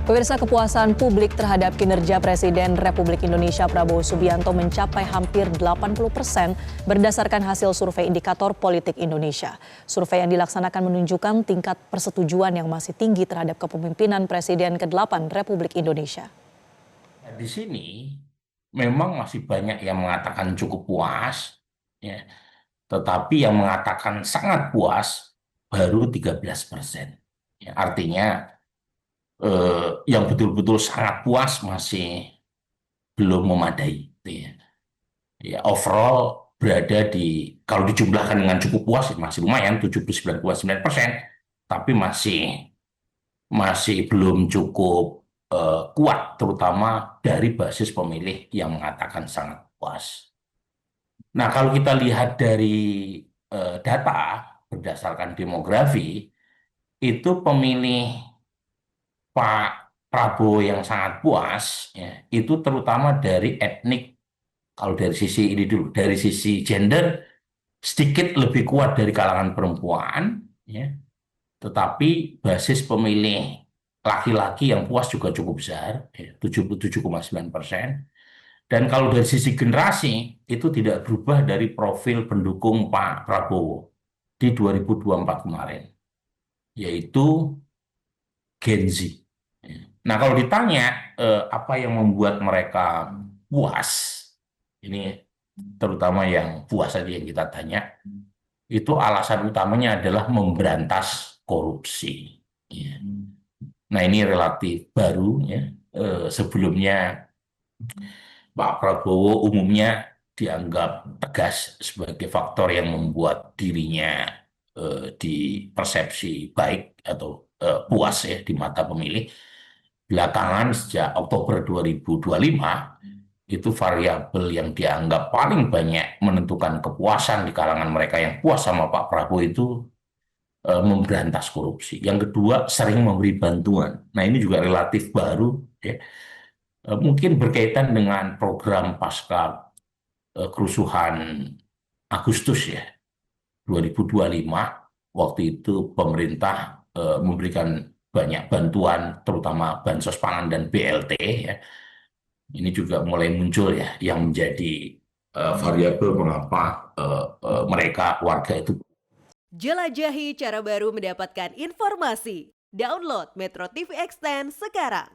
Pemirsa, kepuasan publik terhadap kinerja Presiden Republik Indonesia Prabowo Subianto mencapai hampir 80% berdasarkan hasil survei indikator politik Indonesia. Survei yang dilaksanakan menunjukkan tingkat persetujuan yang masih tinggi terhadap kepemimpinan Presiden ke-8 Republik Indonesia. Di sini memang masih banyak yang mengatakan cukup puas, ya. Tetapi yang mengatakan sangat puas baru 13%. Ya, artinya yang betul-betul sangat puas masih belum memadai. Gitu ya. Ya, overall berada di, kalau dijumlahkan dengan cukup puas masih lumayan 79,9%, tapi masih belum cukup kuat, terutama dari basis pemilih yang mengatakan sangat puas. Nah, kalau kita lihat dari data berdasarkan demografi, itu pemilih Pak Prabowo yang sangat puas, ya, itu terutama dari etnik. Kalau dari sisi ini dulu, dari sisi gender sedikit lebih kuat dari kalangan perempuan, ya, tetapi basis pemilih laki-laki yang puas juga cukup besar, ya, 77,9%. Dan kalau dari sisi generasi, itu tidak berubah dari profil pendukung Pak Prabowo di 2024 kemarin, yaitu Gen Z. Nah, kalau ditanya apa yang membuat mereka puas, ini terutama yang puas saja yang kita tanya, itu alasan utamanya adalah memberantas korupsi. Ya. Nah, ini relatif baru, ya. Sebelumnya Pak Prabowo umumnya dianggap tegas sebagai faktor yang membuat dirinya dipersepsi baik atau puas, ya, di mata pemilih. Belakangan sejak Oktober 2025, itu variabel yang dianggap paling banyak menentukan kepuasan di kalangan mereka yang puas sama Pak Prabowo itu memberantas korupsi. Yang kedua, sering memberi bantuan. Nah, ini juga relatif baru, ya. Mungkin berkaitan dengan program pasca kerusuhan Agustus, ya, 2025. Waktu itu pemerintah memberikan banyak bantuan, terutama bansos pangan dan BLT, ya. Ini juga mulai muncul, ya, yang menjadi variabel mengapa mereka warga itu. Jelajahi cara baru mendapatkan informasi. Download Metro TV Extend sekarang.